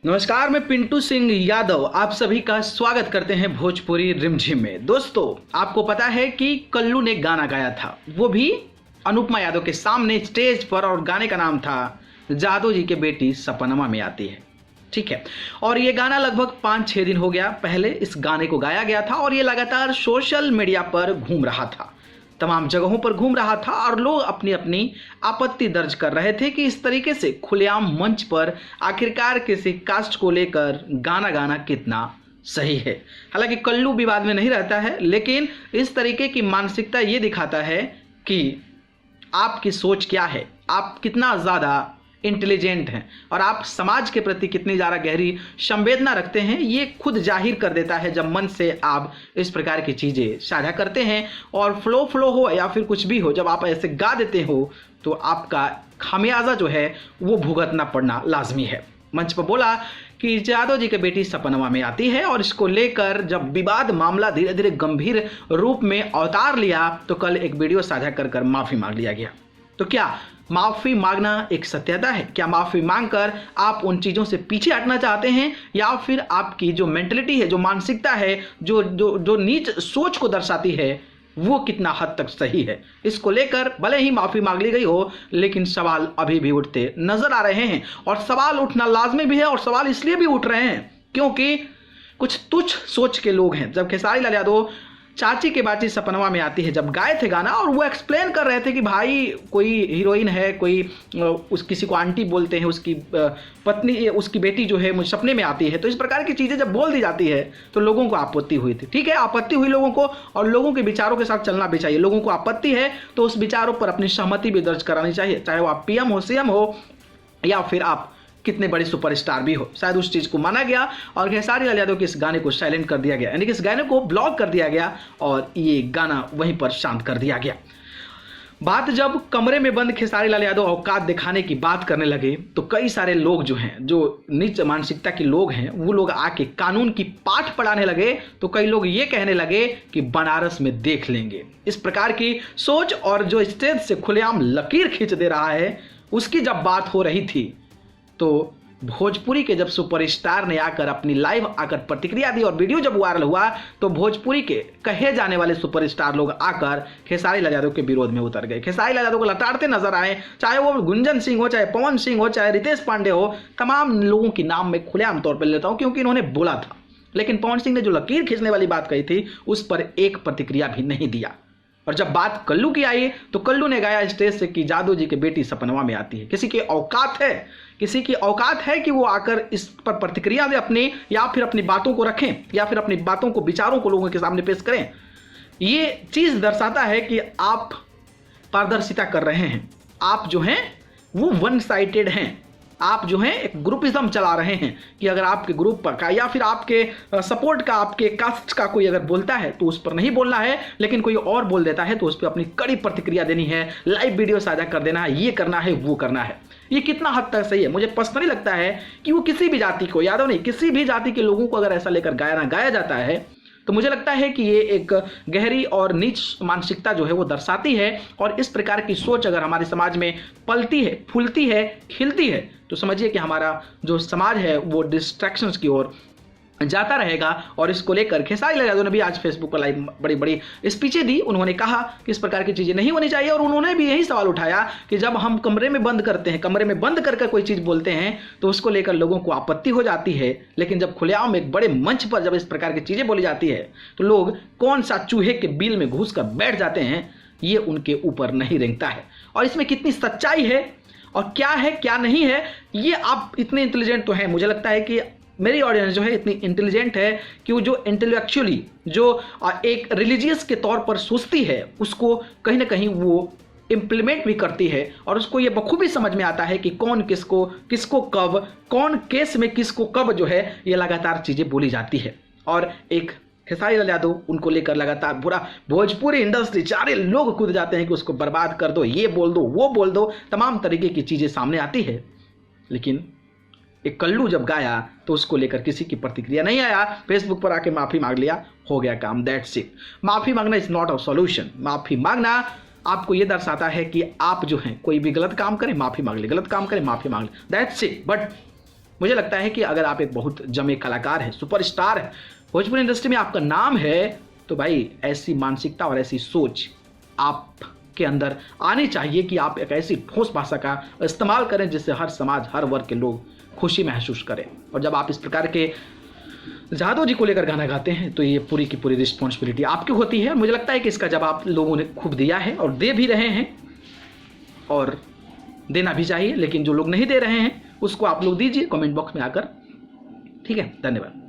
नमस्कार, मैं पिंटू सिंह यादव आप सभी का स्वागत करते हैं भोजपुरी रिमझिम में। दोस्तों, आपको पता है कि कल्लू ने गाना गाया था, वो भी अनुपमा यादव के सामने स्टेज पर, और गाने का नाम था जादू जी के बेटी सपनमा में आती है। ठीक है, और ये गाना लगभग 5-6 दिन हो गया पहले इस गाने को गाया गया था और ये लगातार सोशल मीडिया पर घूम रहा था, तमाम जगहों पर घूम रहा था और लोग अपनी अपनी आपत्ति दर्ज कर रहे थे कि इस तरीके से खुलेआम मंच पर आखिरकार किसी कास्ट को लेकर गाना गाना कितना सही है। हालांकि कल्लू विवाद में नहीं रहता है, लेकिन इस तरीके की मानसिकता ये दिखाता है कि आपकी सोच क्या है, आप कितना ज़्यादा इंटेलिजेंट हैं और आप समाज के प्रति कितनी ज़्यादा गहरी संवेदना रखते हैं, ये खुद जाहिर कर देता है जब मन से आप इस प्रकार की चीज़ें साझा करते हैं। और फ्लो हो या फिर कुछ भी हो, जब आप ऐसे गा देते हो तो आपका खामियाजा जो है वो भुगतना पड़ना लाजमी है। मंच पर बोला कि जादव जी की बेटी सपनमा में आती है और इसको लेकर जब विवाद मामला धीरे धीरे गंभीर रूप में अवतार लिया तो कल एक वीडियो साझा कर माफ़ी मांग लिया गया। तो क्या माफ़ी मांगना एक सत्यता है? क्या माफ़ी मांगकर आप उन चीज़ों से पीछे हटना चाहते हैं, या फिर आपकी जो मेंटलिटी है, जो मानसिकता है, जो जो जो नीच सोच को दर्शाती है, वो कितना हद तक सही है? इसको लेकर भले ही माफ़ी मांग ली गई हो, लेकिन सवाल अभी भी उठते नजर आ रहे हैं और सवाल उठना लाजमी भी है। और सवाल इसलिए भी उठ रहे हैं क्योंकि कुछ तुच्छ सोच के लोग हैं। जब खेसारी लाल यादव चाची के बाची सपनमा में आती है जब गाए थे गाना, और वो एक्सप्लेन कर रहे थे कि भाई कोई हीरोइन है, कोई किसी को आंटी बोलते हैं, उसकी पत्नी, उसकी बेटी जो है मुझे सपने में आती है, तो इस प्रकार की चीज़ें जब बोल दी जाती है तो लोगों को आपत्ति हुई थी। ठीक है, आपत्ति हुई लोगों को, और लोगों के विचारों के साथ चलना भी चाहिए। लोगों को आपत्ति है तो उस विचारों पर अपनी सहमति भी दर्ज करानी चाहिए, चाहे वो आप पीएम हो, सीएम हो, या फिर आप कितने बड़े सुपरस्टार भी हो। शायद उस चीज़ को माना गया और खेसारी लाल यादव के इस गाने को साइलेंट कर दिया गया, यानी कि इस गाने को ब्लॉक कर दिया गया और ये गाना वहीं पर शांत कर दिया गया। बात जब कमरे में बंद खेसारी लाल यादव औकात दिखाने की बात करने लगे तो कई सारे लोग जो हैं, जो नीच मानसिकता के लोग हैं, वो लोग आके कानून की पाठ पढ़ाने लगे। तो कई लोग ये कहने लगे कि बनारस में देख लेंगे। इस प्रकार की सोच और जो स्टेज से खुलेआम लकीर खींच दे रहा है, उसकी जब बात हो रही थी तो भोजपुरी के जब सुपरस्टार ने आकर अपनी लाइव आकर प्रतिक्रिया दी और वीडियो जब वायरल हुआ तो भोजपुरी के कहे जाने वाले सुपरस्टार लोग आकर खेसारी लाल यादव के विरोध में उतर गए। खेसारी लाल यादव को लताड़ते नजर आए, चाहे वो गुंजन सिंह हो, चाहे पवन सिंह हो, चाहे रितेश पांडे हो। तमाम लोगों की नाम मैं खुलेआम तौर पर लेता हूं क्योंकि इन्होंने बोला था, लेकिन पवन सिंह ने जो लकीर खींचने वाली बात कही थी उस पर एक प्रतिक्रिया भी नहीं दिया। और जब बात कल्लू की आई तो कल्लू ने गाया स्टेज से कि जादू जी की बेटी सपनमा में आती है। किसी की औकात है, किसी की औकात है कि वो आकर इस पर प्रतिक्रिया दे अपनी, या फिर अपनी बातों को रखें, या फिर अपनी बातों को, विचारों को लोगों के सामने पेश करें। ये चीज़ दर्शाता है कि आप पारदर्शिता कर रहे हैं, आप जो हैं वो वन साइडेड हैं, आप जो हैं एक ग्रुपिज्म चला रहे हैं कि अगर आपके ग्रुप का या फिर आपके सपोर्ट का, आपके कास्ट का कोई अगर बोलता है तो उस पर नहीं बोलना है, लेकिन कोई और बोल देता है तो उस पर अपनी कड़ी प्रतिक्रिया देनी है, लाइव वीडियो साझा कर देना है, ये करना है, वो करना है। ये कितना हद तक सही है? मुझे पर्सनली लगता है कि वो किसी भी जाति को, यादव नहीं, किसी भी जाति के लोगों को अगर ऐसा लेकर गाया जाता है तो मुझे लगता है कि ये एक गहरी और नीच मानसिकता जो है वो दर्शाती है। और इस प्रकार की सोच अगर हमारे समाज में पलती है, फूलती है, खिलती है, तो समझिए कि हमारा जो समाज है वो डिस्ट्रैक्शंस की ओर जाता रहेगा। और इसको लेकर खेसारी लाल यादव ने भी आज फेसबुक पर लाइव बड़ी बड़ी स्पीचें दी। उन्होंने कहा कि इस प्रकार की चीज़ें नहीं होनी चाहिए, और उन्होंने भी यही सवाल उठाया कि जब हम कमरे में बंद करते हैं, कमरे में बंद कर कोई चीज़ बोलते हैं तो उसको लेकर लोगों को आपत्ति हो जाती है, लेकिन जब खुलेआम एक बड़े मंच पर जब इस प्रकार की चीज़ें बोली जाती है तो लोग कौन सा चूहे के बिल में घुस कर बैठ जाते हैं, ये उनके ऊपर नहीं रेंगता है। और इसमें कितनी सच्चाई है और क्या है क्या नहीं है, ये आप इतने इंटेलिजेंट तो हैं, मुझे लगता है कि मेरी ऑडियंस जो है इतनी इंटेलिजेंट है कि वो जो इंटेलेक्चुअली जो एक रिलीजियस के तौर पर सोचती है उसको कहीं ना कहीं वो इम्प्लीमेंट भी करती है, और उसको ये बखूबी समझ में आता है कि कौन किसको किसको कब, कौन केस में किसको कब जो है ये लगातार चीज़ें बोली जाती है। और एक खेसारी लाल यादव उनको लेकर लगातार पूरा भोजपुरी इंडस्ट्री सारे लोग कूद जाते हैं कि उसको बर्बाद कर दो, ये बोल दो, वो बोल दो, तमाम तरीके की चीज़ें सामने आती है। लेकिन एक कल्लू जब गाया तो उसको लेकर किसी की प्रतिक्रिया नहीं आया, फेसबुक पर आके माफ़ी मांग लिया, हो गया काम, दैट्स इट। माफ़ी मांगना इज़ नॉट अ सॉल्यूशन। माफ़ी मांगना आपको ये दर्शाता है कि आप जो हैं कोई भी गलत काम करें, माफ़ी मांग ले, गलत काम करें, माफ़ी मांग ले, दैट्स इट। बट मुझे लगता है कि अगर आप एक बहुत जमे कलाकार हैं, सुपरस्टार है, भोजपुरी इंडस्ट्री में आपका नाम है, तो भाई ऐसी मानसिकता और ऐसी सोच आपके अंदर आनी चाहिए कि आप एक ऐसी ठोस भाषा का इस्तेमाल करें जिससे हर समाज, हर वर्ग के लोग खुशी महसूस करें। और जब आप इस प्रकार के जादव जी को लेकर गाना गाते हैं तो ये पूरी की पूरी रिस्पॉन्सिबिलिटी आपकी होती है। मुझे लगता है कि इसका जवाब लोगों ने खूब दिया है और दे भी रहे हैं, और देना भी चाहिए, लेकिन जो लोग नहीं दे रहे हैं उसको आप लोग दीजिए कमेंट बॉक्स में आकर। ठीक है, धन्यवाद।